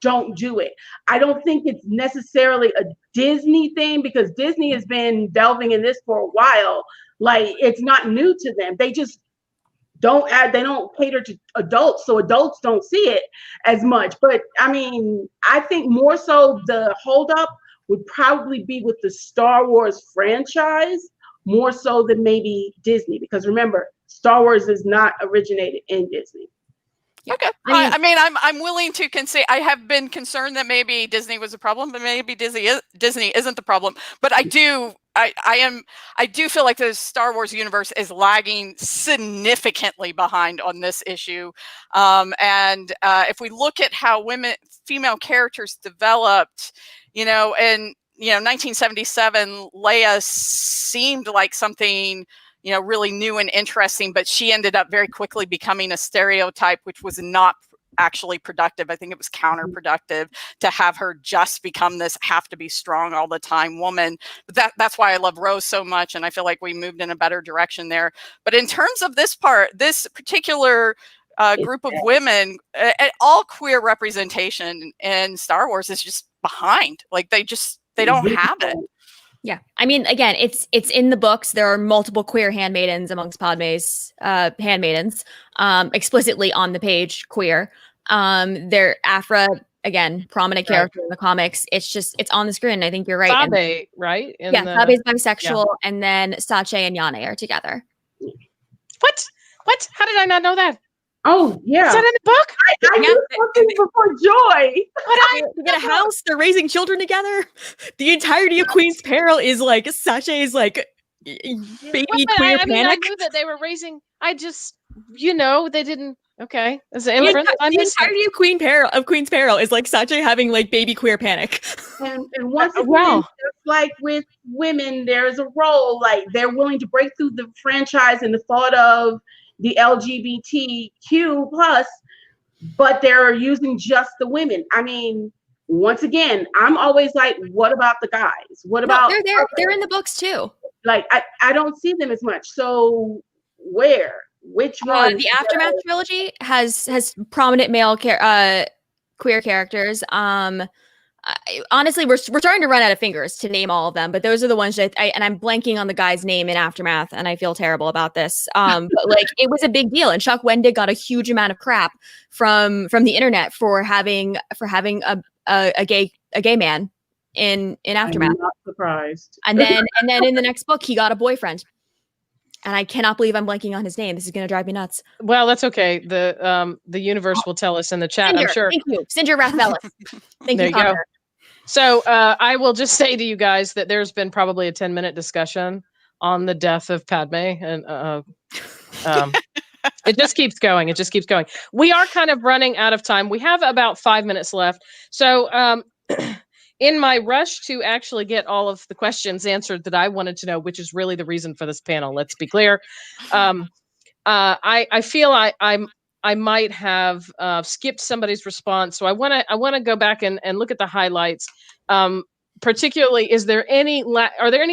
don't do it. I don't think it's necessarily a Disney thing, because Disney has been delving in this for a while. Like, it's not new to them. They just don't cater to adults, so adults don't see it as much. But I mean, I think more so the holdup would probably be with the Star Wars franchise, more so than maybe Disney, because remember, Star Wars is not originated in Disney. Okay. I mean, I'm willing to concede. I have been concerned that maybe Disney was a problem, but maybe Disney isn't the problem. But I do feel like the Star Wars universe is lagging significantly behind on this issue. And if we look at how female characters developed, in 1977, Leia seemed like something really new and interesting, but she ended up very quickly becoming a stereotype, which was not actually productive. I think it was counterproductive to have her just become this have to be strong all the time woman. But that's why I love Rose so much, and I feel like we moved in a better direction there. But in terms of this particular group of women, all queer representation in Star Wars is just behind. Like they don't have it. Yeah, I mean, again, it's in the books. There are multiple queer handmaidens amongst Padmé's handmaidens, explicitly on the page queer. They're Afra, again, prominent character in the comics. It's on the screen. I think you're right. Sabe, right? Sabe's bisexual, and then Sache and Yane are together. What? How did I not know that? Oh, yeah. Is that in the book? I knew something before Joy. They get a house. They're raising children together. The entirety of Queen's Peril is like Sache's like baby queer panic. I knew that they were raising. I just, they didn't. Okay, as an immigrant, the entirety of Queen's Peril is like Sache having like baby queer panic. And once again, just like with women, there's a role, like they're willing to break through the franchise and the thought of the LGBTQ plus, but they're using just the women. I mean, once again, I'm always like, what about the guys? What about they're there? They're in the books too. Like I don't see them as much. So which one? The Aftermath trilogy has prominent male queer characters. Honestly, we're starting to run out of fingers to name all of them, but those are the ones that and I'm blanking on the guy's name in Aftermath, and I feel terrible about this. But like, it was a big deal, and Chuck Wendig got a huge amount of crap from the internet for having a gay man in Aftermath. I'm not surprised. And then in the next book, he got a boyfriend. And I cannot believe I'm blanking on his name. This is going to drive me nuts. Well, that's okay. The universe will tell us in the chat, Cinder, I'm sure. Thank you. Cinder Rathvelis. Thank there you, go. So I will just say to you guys that there's been probably a 10-minute discussion on the death of Padmé. And it just keeps going. It just keeps going. We are kind of running out of time. We have about 5 minutes left. So in my rush to actually get all of the questions answered that I wanted to know, which is really the reason for this panel, let's be clear. I feel I might have skipped somebody's response. So I want to go back and look at the highlights. particularly, are there any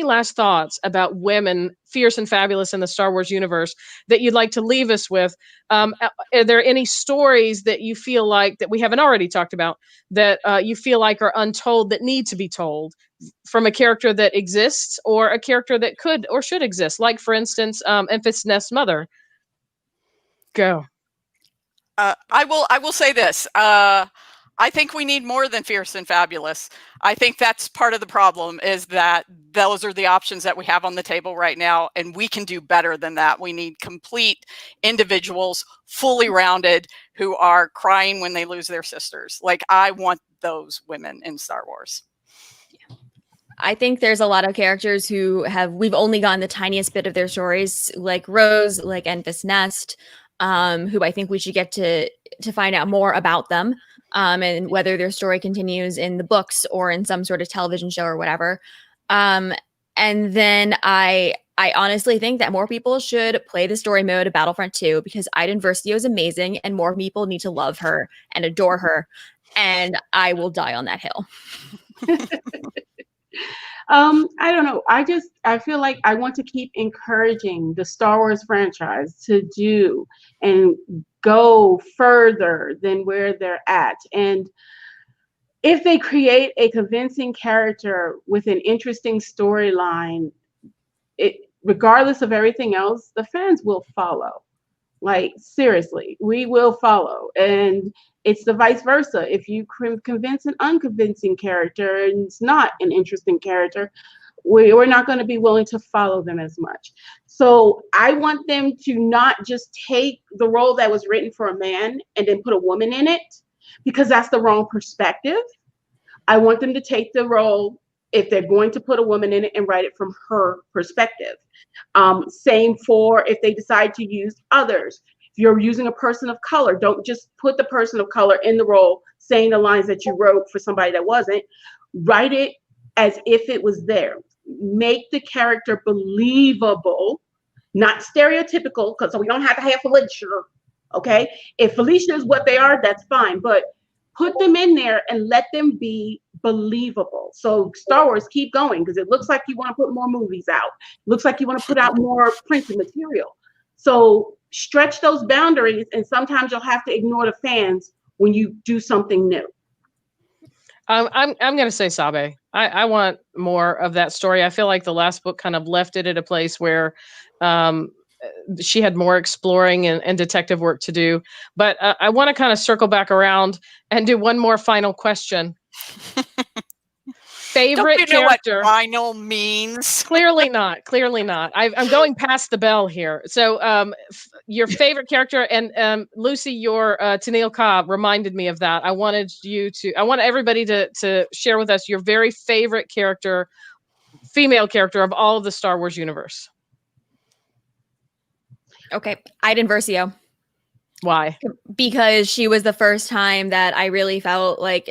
last thoughts about women, fierce and fabulous in the Star Wars universe, that you'd like to leave us with? Are there any stories that you feel like that we haven't already talked about that you feel like are untold that need to be told from a character that exists or a character that could or should exist? Like, for instance, Enfys Nest's mother. Go. I will say this. I think we need more than fierce and fabulous. I think that's part of the problem, is that those are the options that we have on the table right now, and we can do better than that. We need complete individuals, fully rounded, who are crying when they lose their sisters. Like, I want those women in Star Wars. I think there's a lot of characters we've only gotten the tiniest bit of their stories, like Rose, like Enfys Nest, who I think we should get to find out more about them. And whether their story continues in the books or in some sort of television show or whatever. And then I honestly think that more people should play the story mode of Battlefront 2, because Iden Versio is amazing and more people need to love her and adore her. And I will die on that hill. I don't know. I feel like I want to keep encouraging the Star Wars franchise to do and go further than where they're at. And if they create a convincing character with an interesting storyline, regardless of everything else, the fans will follow. Like, seriously, we will follow. And it's the vice versa. If you convince an unconvincing character and it's not an interesting character, we're not going to be willing to follow them as much. So I want them to not just take the role that was written for a man and then put a woman in it, because that's the wrong perspective. I want them to take the role, if they're going to put a woman in it, and write it from her perspective. Same for if they decide to use others. If you're using a person of color, don't just put the person of color in the role saying the lines that you wrote for somebody that wasn't. Write it as if it was there. Make the character believable, not stereotypical, because we don't have to have Felicia. Okay, if Felicia is what they are, that's fine, but put them in there and let them be believable. So Star Wars, keep going, because it looks like you want to put more movies out. Looks like you want to put out more printed material. So stretch those boundaries, and sometimes you'll have to ignore the fans when you do something new. I'm going to say Sabe. I want more of that story. I feel like the last book kind of left it at a place where she had more exploring and detective work to do. But I want to kind of circle back around and do one more final question. Favorite Don't you know character? What final means? Clearly not. Clearly not. I'm going past the bell here. So, your favorite character, and Lucy, your Tennille Ka reminded me of that. I want everybody to share with us your very favorite character, female character of all of the Star Wars universe. Okay, Iden Versio. Why? Because she was the first time that I really felt like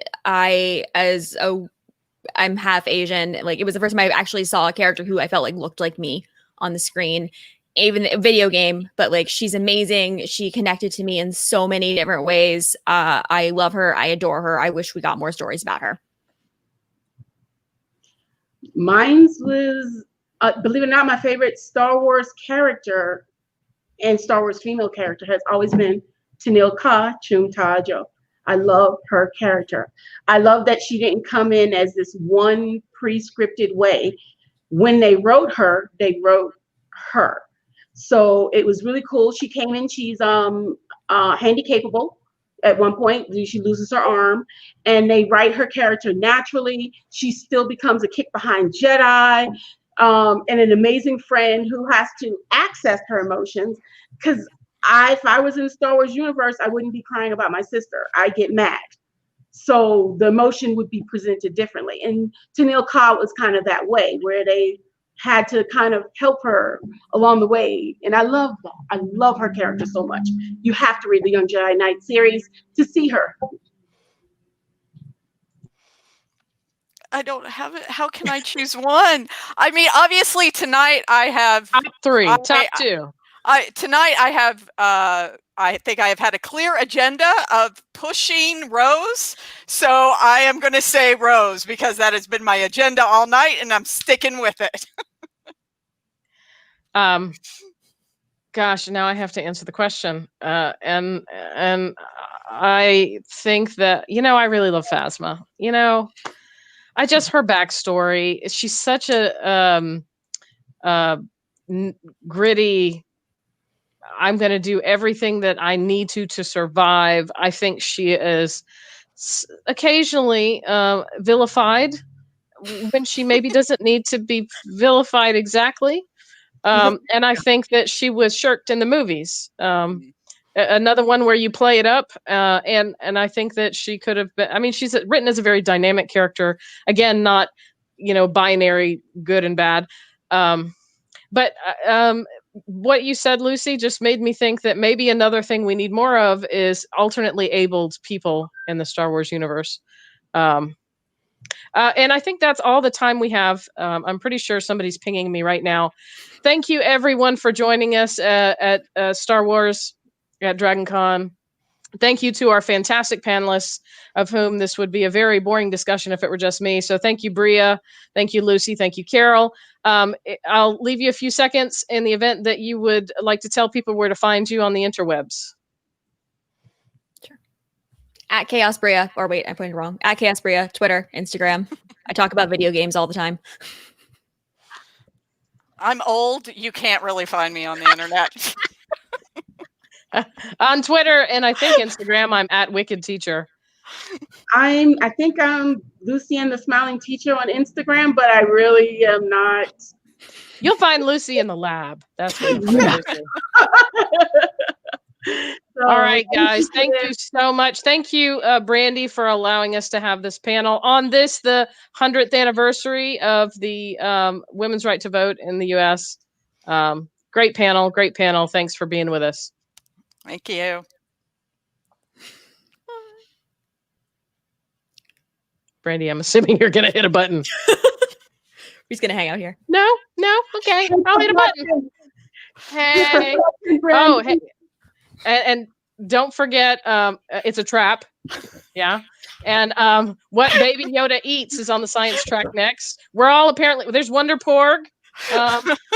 I'm half Asian. Like, it was the first time I actually saw a character who I felt like looked like me on the screen, even a video game. But like, she's amazing. She connected to me in so many different ways. I love her. I adore her. I wish we got more stories about her. Mine's was, believe it or not, my favorite Star Wars character and Star Wars female character has always been Tennille Ka Chum Tajo. I love her character. I love that she didn't come in as this one pre-scripted way. When they wrote her, they wrote her. So it was really cool. She came in, she's handy capable. At one point, she loses her arm, and they write her character naturally. She still becomes a kick behind Jedi, and an amazing friend who has to access her emotions. Because if I was in the Star Wars universe, I wouldn't be crying about my sister. I get mad. So the emotion would be presented differently. And Tennille Ka was kind of that way, where they had to kind of help her along the way. And I love that. I love her character so much. You have to read the Young Jedi Knight series to see her. I don't have it. How can I choose one? I mean, obviously tonight I have top 3, top 2. Tonight I have I think I have had a clear agenda of pushing Rose. So I am going to say Rose because that has been my agenda all night and I'm sticking with it. Gosh, now I have to answer the question. And I think that, I really love Phasma. Her backstory. She's such a gritty. I'm going to do everything that I need to survive. I think she is occasionally vilified when she maybe doesn't need to be vilified exactly. And I think that she was shirked in the movies. Another one where you play it up, and I think that she could have been. I mean, she's written as a very dynamic character. Again, not binary good and bad. But what you said, Lucy, just made me think that maybe another thing we need more of is alternately abled people in the Star Wars universe. And I think that's all the time we have. I'm pretty sure somebody's pinging me right now. Thank you, everyone, for joining us at Star Wars at DragonCon. Thank you to our fantastic panelists, of whom this would be a very boring discussion if it were just me. So thank you, Bria. Thank you, Lucy. Thank you, Carol. I'll leave you a few seconds in the event that you would like to tell people where to find you on the interwebs. Sure. At Chaos Bria, or wait, I put it wrong. At Chaos Bria, Twitter, Instagram. I talk about video games all the time. I'm old. You can't really find me on the internet. On Twitter and I think Instagram, I'm at Wicked Teacher. I think I'm Lucy and the Smiling Teacher on Instagram, but I really am not. You'll find Lucy in the lab. That's where you'll find Lucy. All right, guys. Thank you so much. Thank you, Brandy, for allowing us to have this panel on this, the 100th anniversary of the women's right to vote in the U.S. Great panel. Great panel. Thanks for being with us. Thank you. Brandy, I'm assuming you're going to hit a button. Who's going to hang out here? No. Okay. I'll hit a button. Hey. Oh, hey. And don't forget, it's a trap. Yeah. And what Baby Yoda eats is on the science track next. We're all apparently, there's Wonder Porg.